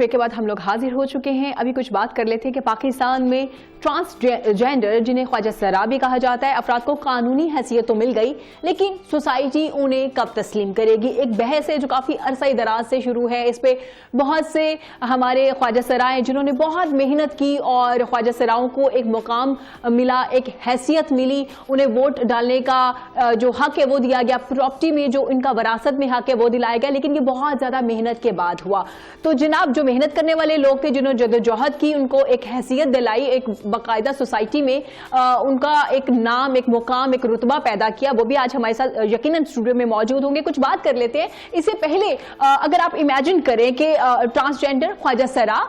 Break کے بعد ہم لوگ حاضر ہو چکے ہیں. ابھی کچھ بات کر لیتے ہیں کہ پاکستان میں ٹرانسجینڈر جنہیں خواجہ سرا بھی کہا جاتا ہے افراد کو قانونی حیثیت تو مل گئی لیکن سوسائٹی انہیں کب تسلیم کرے گی. ایک بحث ہے جو کافی عرصہ دراز سے شروع ہے. اس پہ بہت سے ہمارے خواجہ سرا ہیں جنہوں نے بہت محنت کی اور خواجہ سراؤں کو ایک مقام ملا, ایک حیثیت ملی, انہیں ووٹ ڈالنے کا جو حق ہے وہ دیا گیا, پراپرٹی میں جو ان کا وراثت میں حق ہے وہ دلایا گیا, لیکن یہ بہت زیادہ محنت کے بعد ہوا. تو جناب جو محنت کرنے والے لوگ تھے جنہوں نے جدوجہد کی ان کو ایک حیثیت دلائی, ایک باقاعدہ سوسائٹی میں ان کا ایک نام, ایک مقام, ایک رتبہ پیدا کیا, وہ بھی آج ہمارے ساتھ یقیناً اسٹوڈیو میں موجود ہوں گے. کچھ بات کر لیتے ہیں. اس سے پہلے اگر آپ امیجن کریں کہ ٹرانسجینڈر خواجہ سرا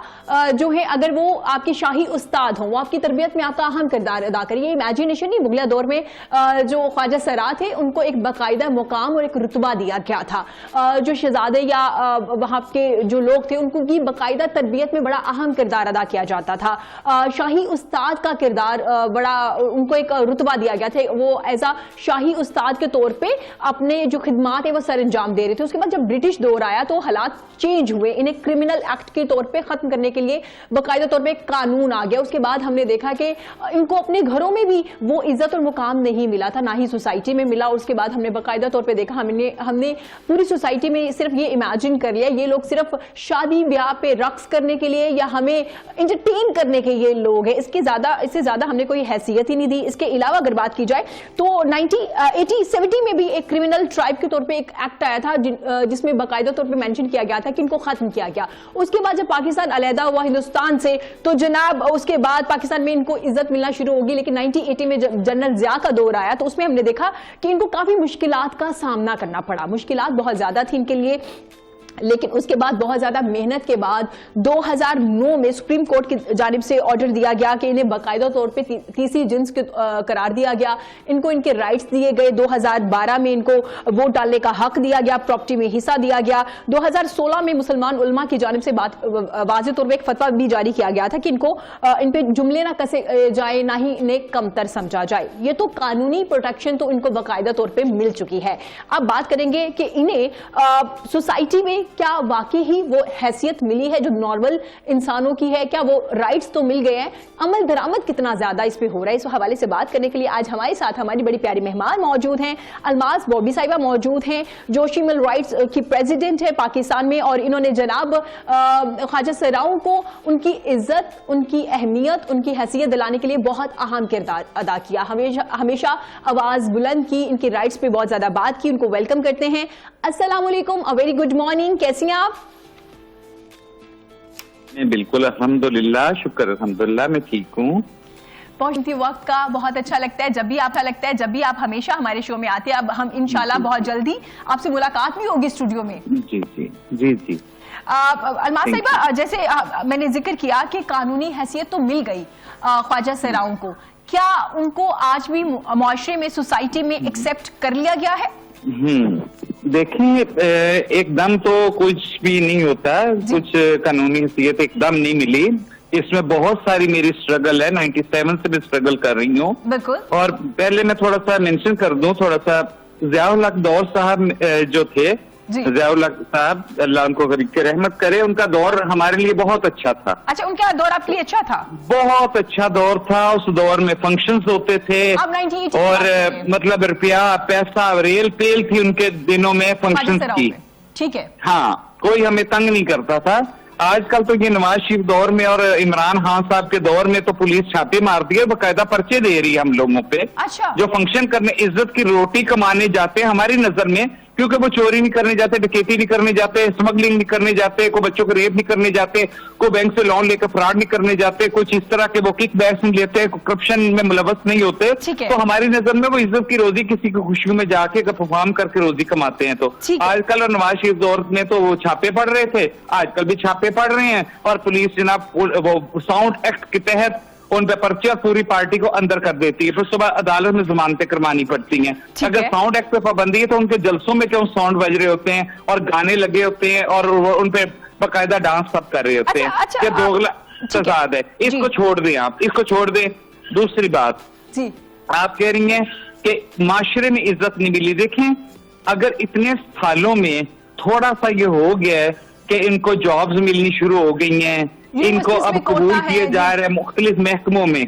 جو ہے اگر وہ آپ کی شاہی استاد ہوں, وہ آپ کی تربیت میں آپ کا اہم کردار ادا کریں, یہ امیجنیشن نہیں. مغلیہ دور میں جو خواجہ سرا تھے ان کو ایک باقاعدہ مقام اور ایک رتبہ دیا گیا تھا. جو شہزادے یا وہاں کے جو لوگ تھے ان کی باقاعدہ تربیت میں بڑا اہم کردار ادا کیا جاتا تھا. شاہی استاد کا کردار بڑا, ان کو ایک رتبہ دیا گیا تھا. وہ ایز اے شاہی استاد کے طور پہ اپنے جو خدمات ہیں وہ سر انجام دے رہے تھے. اس کے بعد جب برٹش دور آیا تو حالات چینج ہوئے, انہیں کرمنل ایکٹ کے طور پہ ختم کرنے کے لیے باقاعدہ طور پہ ایک قانون آ گیا. اس کے بعد ہم نے دیکھا کہ ان کو اپنے گھروں میں بھی وہ عزت اور مقام نہیں ملا تھا, نہ ہی سوسائٹی میں ملا. اس کے بعد ہم نے باقاعدہ طور پہ دیکھا, ہم نے پوری سوسائٹی میں صرف یہ امیجن کر لیا یہ لوگ صرف شادی بیاہ پہ رقص کرنے کے لیے یا ہمیں انٹرٹین کرنے کے یہ لوگ ہیں, اس سے زیادہ ہم نے کوئی حیثیت ہی نہیں دی. اس کے علاوہ اگر بات کی جائے تو 1970 میں بھی ایک کرمنل ٹرائب کے طور پہ ایک ایکٹ آیا تھا جس میں باقاعدہ طور پہ مینشن کیا گیا تھا کہ ان کو ختم کیا گیا. اس کے بعد جب پاکستان علیحدہ ہوا ہندوستان سے تو جناب اس کے بعد پاکستان میں ان کو عزت ملنا شروع ہوگی. لیکن 1980 میں جب جنرل ضیاء کا دور آیا تو اس میں ہم نے دیکھا کہ ان کو کافی مشکلات کا سامنا کرنا پڑا. مشکلات بہت زیادہ تھی ان کے لیے, لیکن اس کے بعد بہت زیادہ محنت کے بعد 2009 میں سپریم کورٹ کی جانب سے آرڈر دیا گیا کہ انہیں باقاعدہ طور پہ تیسری جنس قرار دیا گیا, ان کو ان کے رائٹس دیے گئے. 2012 میں ان کو ووٹ ڈالنے کا حق دیا گیا, پراپرٹی میں حصہ دیا گیا. 2016 میں مسلمان علماء کی جانب سے واضح طور پہ ایک فتویٰ بھی جاری کیا گیا تھا کہ ان پہ جملے نہ کسے جائے, نہ ہی انہیں کمتر سمجھا جائے. یہ تو قانونی پروٹیکشن تو ان کو باقاعدہ طور پہ مل چکی ہے. اب بات کریں گے کہ انہیں سوسائٹی میں کیا واقعی ہی وہ حیثیت ملی ہے جو نارمل انسانوں کی ہے, کیا وہ رائٹس تو مل گئے ہیں, عمل درآمد کتنا زیادہ اس پہ ہو رہا ہے. اس حوالے سے بات کرنے کے لیے آج ہمارے ساتھ ہماری بڑی پیاری مہمان موجود ہیں. الماس بوبی صاحبہ موجود ہیں جو ہیومن رائٹس کی پریزیڈنٹ ہے پاکستان میں, اور انہوں نے جناب خواجہ سراؤں کو ان کی عزت, ان کی اہمیت, ان کی حیثیت دلانے کے لیے بہت اہم کردار ادا کیا. ہمیشہ آواز بلند کی, ان کی رائٹس پہ بہت زیادہ بات کی. ان کو ویلکم کرتے ہیں. السلام علیکم, ویری گڈ مارننگ, کیسی ہیں آپ؟ بالکل الحمدللہ, شکر الحمدللہ, میں ٹھیک ہوں. پہنچتی وقت کا بہت اچھا لگتا ہے, جب بھی آپ ہمیشہ ہمارے شو میں آتے ہیں. اب ہم انشاءاللہ بہت جلدی آپ سے ملاقات بھی ہوگی اسٹوڈیو میں. جی جی جی جی. الماس صاحبہ, جیسے میں نے ذکر کیا کہ قانونی حیثیت تو مل گئی خواجہ سراؤں کو, کیا ان کو آج بھی معاشرے میں, سوسائٹی میں ایکسیپٹ کر لیا گیا ہے؟ دیکھیں, ایک دم تو کچھ بھی نہیں ہوتا, کچھ قانونی حیثیت ایک دم نہیں ملی. اس میں بہت ساری میری اسٹرگل ہے, 97 سے بھی اسٹرگل کر رہی ہوں. بالکل. اور پہلے میں تھوڑا سا مینشن کر دوں, تھوڑا سا ضیاء الحق دور صاحب جو تھے, ضیاء الحق صاحب اللہ ان کو غریب کے رحمت کرے, ان کا دور ہمارے لیے بہت اچھا تھا. اچھا, ان کا دور آپ کے لیے اچھا تھا؟ بہت اچھا دور تھا. اس دور میں فنکشنز ہوتے تھے اور مطلب روپیہ پیسہ ریل پیل تھی ان کے دنوں میں فنکشنز کی. ٹھیک ہے. ہاں, کوئی ہمیں تنگ نہیں کرتا تھا. آج کل تو یہ نواز شریف دور میں اور عمران خان صاحب کے دور میں تو پولیس چھاپے مارتی ہے, باقاعدہ پرچے دے رہی ہے ہم لوگوں پہ. جو فنکشن کرنے, عزت کی روٹی کمانے جاتے ہیں ہماری نظر میں, کیونکہ وہ چوری نہیں کرنے جاتے, ڈکیتی نہیں کرنے جاتے, اسمگلنگ نہیں کرنے جاتے, کوئی بچوں کو ریپ نہیں کرنے جاتے, کوئی بینک سے لون لے کے فراڈ نہیں کرنے جاتے, کچھ اس طرح کے وہ کک بیکس نہیں لیتے, کرپشن میں ملوث نہیں ہوتے. تو ہماری نظر میں وہ عزت کی روزی کسی کی خوشیوں میں جا کے پرفارم کر کے روزی کماتے ہیں. تو آج کل اور نواز شریف دور میں تو وہ چھاپے پڑ رہے تھے, آج کل بھی چھاپے پڑ رہے ہیں, اور پولیس جناب وہ ساؤنڈ ایکٹ کے تحت ان پہ پرچہ پوری پارٹی کو اندر کر دیتی ہے. پھر صبح عدالت میں ضمانتیں کروانی پڑتی ہیں. اگر ساؤنڈ ایکٹ پہ پابندی ہے تو ان کے جلسوں میں کیوں ساؤنڈ بج رہے ہوتے ہیں اور گانے لگے ہوتے ہیں اور ان پہ باقاعدہ ڈانس سب کر رہے ہوتے ہیں. یہ دوگلا فساد ہے, اس کو چھوڑ دیں, آپ اس کو چھوڑ دیں. دوسری بات, آپ کہہ رہی ہیں کہ معاشرے میں عزت نہیں ملی. دیکھیں, اگر اتنے سالوں میں تھوڑا سا یہ ہو گیا ہے کہ ان کو جابز ملنی شروع ہو گئی ہیں, ان کو اب قبول کیا جا رہا ہے مختلف محکموں میں,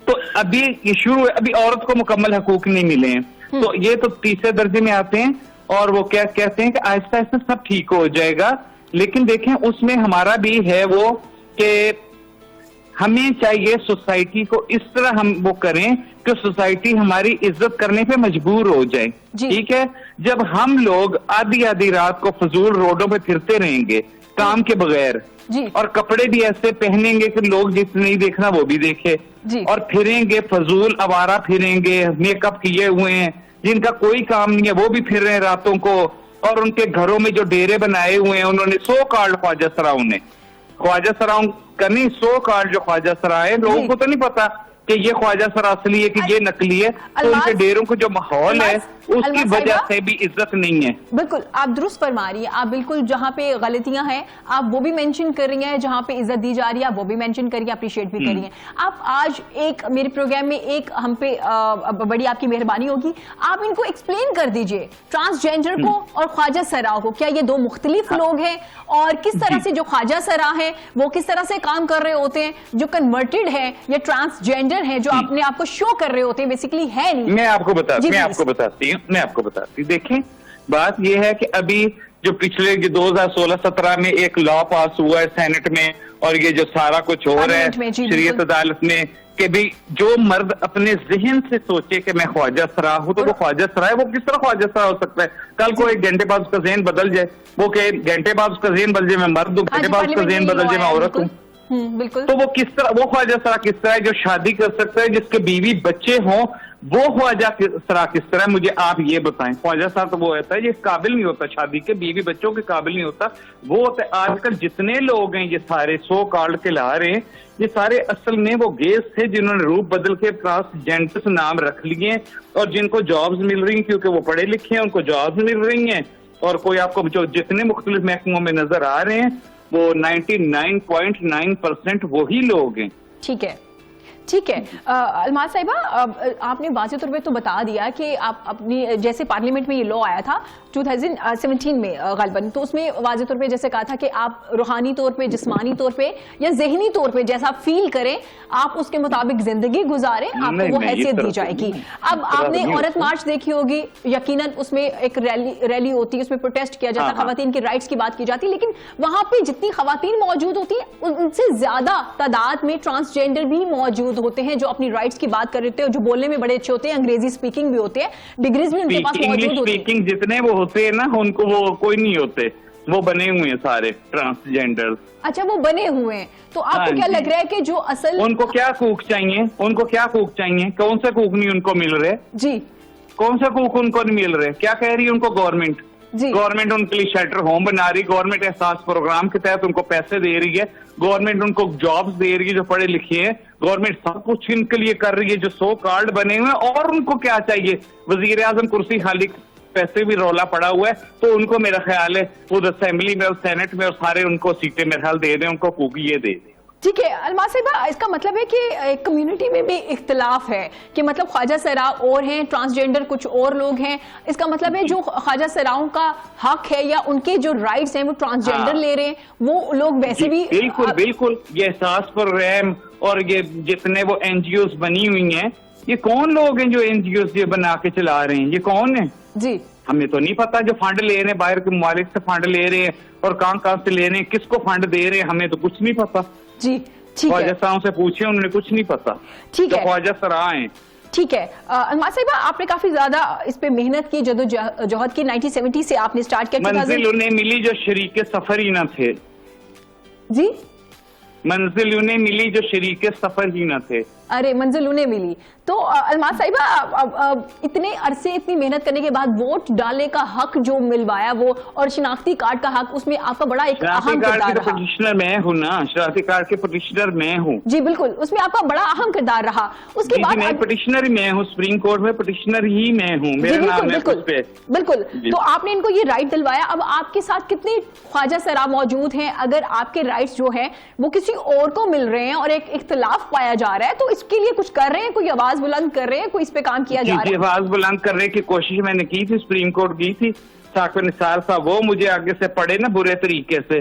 تو ابھی یہ شروع ہے, ابھی عورت کو مکمل حقوق نہیں ملے ہیں, تو یہ تو تیسرے درجے میں آتے ہیں. اور وہ کیا کہتے ہیں کہ آہستہ آہستہ سب ٹھیک ہو جائے گا. لیکن دیکھیں اس میں ہمارا بھی ہے وہ کہ ہمیں چاہیے سوسائٹی کو اس طرح ہم وہ کریں کہ سوسائٹی ہماری عزت کرنے پہ مجبور ہو جائے. ٹھیک ہے, جب ہم لوگ آدھی آدھی رات کو فضول روڈوں پہ پھرتے رہیں گے کام کے بغیر, اور کپڑے بھی ایسے پہنیں گے کہ لوگ جس نہیں دیکھنا وہ بھی دیکھے, اور پھریں گے فضول آوارہ پھریں گے, میک اپ کیے ہوئے ہیں جن کا کوئی کام نہیں ہے وہ بھی پھر رہے ہیں راتوں کو, اور ان کے گھروں میں جو ڈیرے بنائے ہوئے ہیں انہوں نے سو کارڈ خواجہ سراؤں نے, خواجہ سراؤں کا نہیں, سو کارڈ جو خواجہ سرا ہے, لوگوں کو تو نہیں پتا کہ یہ خواجہ سرا اصلی ہے کہ یہ نقلی ہے, تو ان کے ڈیروں کو جو ماحول ہے اس کی وجہ سے بھی عزت نہیں ہے. بالکل آپ درست فرما رہی ہیں, آپ بالکل جہاں پہ غلطیاں ہیں آپ وہ بھی مینشن کر رہی ہیں, جہاں پہ عزت دی جا رہی ہے آپ وہ بھی مینشن کر رہی ہیں, اپریشیٹ بھی کر رہی ہیں. آپ آج ایک میرے پروگرام میں ایک ہم پہ بڑی آپ کی مہربانی ہوگی, آپ ان کو ایکسپلین کر دیجئے ٹرانسجینڈر کو اور خواجہ سرا کو, کیا یہ دو مختلف لوگ ہیں, اور کس طرح سے جو خواجہ سرا ہیں وہ کس طرح سے کام کر رہے ہوتے ہیں, جو کنورٹڈ ہیں یا ٹرانسجینڈر ہیں جو اپنے آپ کو شو کر رہے ہوتے ہیں بیسیکلی ہے نہیں. میں آپ کو بتاتی ہوں, دیکھیں بات یہ ہے کہ ابھی جو پچھلے 2016-17 میں ایک لا پاس ہوا ہے سینٹ میں, اور یہ جو سارا کچھ ہو رہا ہے شریعت عدالت میں, کہ بھی جو مرد اپنے ذہن سے سوچے کہ میں خواجہ سرا ہوں تو وہ خواجہ سرا ہے. وہ کس طرح خواجہ سرا ہو سکتا ہے؟ کل کو ایک گھنٹے بعد اس کا ذہن بدل جائے, وہ کہ گھنٹے بعد اس کا ذہن بدل جائے میں مرد ہوں, گھنٹے بعد اس کا ذہن بدل جائے میں عورت ہوں, تو وہ کس طرح, وہ خواجہ سرا کس طرح ہے جو شادی کر سکتا ہے, جس کے بیوی بچے ہوں, وہ خواجہ سرا کس طرح ہے؟ مجھے آپ یہ بتائیں. خواجہ سرا تو وہ ہوتا ہے یہ قابل نہیں ہوتا شادی کے, بیوی بچوں کے قابل نہیں ہوتا, وہ ہوتا ہے. آج کل جتنے لوگ ہیں یہ سارے سو کارڈ کے لا رہے ہیں, یہ سارے اصل میں وہ گیز تھے جنہوں نے روپ بدل کے ٹرانسجینڈر نام رکھ لیے, اور جن کو جابز مل رہی ہیں کیونکہ وہ پڑھے لکھے ہیں, ان کو جابز مل رہی ہیں, اور کوئی آپ کو جو جتنے مختلف محکموں میں نظر آ رہے ہیں وہ 99.9% وہی لوگ ہیں. ٹھیک ہے, ٹھیک ہے. الماس صاحبہ آپ نے واضح طور پہ تو بتا دیا کہ آپ اپنی جیسے پارلیمنٹ میں یہ لا آیا تھا 2017 میں غالباً, تو اس میں واضح طور پہ جیسے کہا تھا کہ آپ روحانی طور پہ, جسمانی طور پہ یا ذہنی طور پہ جیسا فیل کریں آپ اس کے مطابق زندگی گزاریں, آپ کو وہ حیثیت دی جائے گی. اب آپ نے عورت مارچ دیکھی ہوگی, یقیناً اس میں ایک ریلی ہوتی ہے, اس میں پروٹیسٹ کیا جاتا ہے, خواتین کے رائٹس کی بات کی جاتی ہے, لیکن وہاں پہ جتنی خواتین موجود ہوتی ہیں ان سے زیادہ تعداد میں ٹرانسجینڈر بھی موجود ہوتے ہیں جو اپنی رائٹس کی بات کر رہے ہوتے ہیں, جو بولنے میں بڑے اچھے ہوتے ہیں, انگریزی سپیکنگ بھی ہوتے ہیں, ڈگریز بھی ان کے پاس موجود ہوتی ہیں. جتنے وہ ہوتے ہیں نا ان کو وہ کوئی نہیں ہوتے, وہ بنے ہوئے ہیں سارے ٹرانسجینڈر. اچھا وہ بنے ہوئے ہیں, تو آپ کو کیا لگ رہا ہے کہ جو اصل ان کو کیا حقوق چاہیے, ان کو کیا حقوق چاہیے, کون سے حقوق نہیں ان کو مل رہے؟ جی کون سے حقوق ان کو نہیں مل رہے؟ کیا کہہ رہی ہے ان کو گورنمنٹ؟ گورنمنٹ ان کے لیے شیلٹر ہوم بنا رہی, گورنمنٹ احساس پروگرام کے تحت ان کو پیسے دے رہی ہے, گورنمنٹ ان کو جابز دے رہی ہے جو پڑھے لکھے ہیں, گورنمنٹ سب کچھ ان کے لیے کر رہی ہے جو سو کارڈ بنے ہوئے ہیں. اور ان کو کیا چاہیے؟ وزیر اعظم کرسی خالی, پیسے بھی رولا پڑا ہوا ہے, تو ان کو میرا خیال ہے خود اسمبلی میں اور سینٹ میں اور سارے ان کو سیٹیں میرے خیال دے دیں, ان کو حقوق یہ دے دیں. ٹھیک ہے الماس صاحبہ, اس کا مطلب ہے کہ کمیونٹی میں بھی اختلاف ہے کہ مطلب خواجہ سرا اور ہیں, ٹرانسجینڈر کچھ اور لوگ ہیں. اس کا مطلب ہے جو خواجہ سراؤں کا حق ہے یا ان کے جو رائٹس ہیں وہ ٹرانسجینڈر لے رہے ہیں, وہ لوگ ویسے بھی بالکل یہ احساس پروگرام اور یہ جتنے وہ این جی اوز بنی ہوئی ہیں, یہ کون لوگ ہیں جو این جی اوز یہ بنا کے چلا رہے ہیں, یہ کون ہیں؟ جی ہمیں تو نہیں پتا. جو فنڈ لے رہے ہیں باہر کے ممالک سے فنڈ لے رہے ہیں, اور کہاں سے لے رہے ہیں, کس کو فنڈ دے رہے ہیں, ہمیں تو کچھ نہیں پتا. جی ٹھیک ہے, خواجہ سراؤں سے پوچھیں, انہوں نے کچھ نہیں پتا. ٹھیک ہے, خواجہ سرا ہیں. ٹھیک ہے. الماس صاحبہ آپ نے کافی زیادہ اس پہ محنت کی, جدوجہد کی, 1970 سے آپ نے سٹارٹ کیا. منزل انہیں ملی جو شریک سفر ہی نہ تھے. جی منزل انہیں ملی جو شریک سفر ہی نہ تھے. ارے منزل انہیں ملی. تو الماس صاحبہ اتنے عرصے اتنی محنت کرنے کے بعد ووٹ ڈالنے کا حق جو ملوایا وہ, اور شناختی کارڈ کا حق, اس میں آپ کا بڑا ایک اہم کردار رہا. پٹیشنر میں ہوں نا, شناختی کارڈ کے پٹیشنر میں ہوں. جی بالکل, اس میں آپ کا بڑا اہم کردار رہا. اس کے بعد میں پٹیشنر ہی میں ہوں, سپریم کورٹ میں پٹیشنر ہی میں ہوں, میرا نام ہے اس پہ. بالکل. تو آپ نے ان کو یہ رائٹ دلوایا. اب آپ کے ساتھ کتنے خواجہ سرا موجود ہیں؟ اگر آپ کے رائٹس جو ہیں وہ کسی اور کو مل رہے ہیں اور ایک اختلاف پایا جا رہا ہے, تو اس کے لیے کچھ کر رہے ہیں, کوئی آواز بلند کر رہے ہیں, کوئی اس پہ کام کیا جا رہا ہے؟ جی آواز بلند کرنے کی کوشش میں نے کی تھی, سپریم کورٹ گئی تھی, ثاقب نثار صاحب وہ مجھے آگے سے پڑھے نا برے طریقے سے,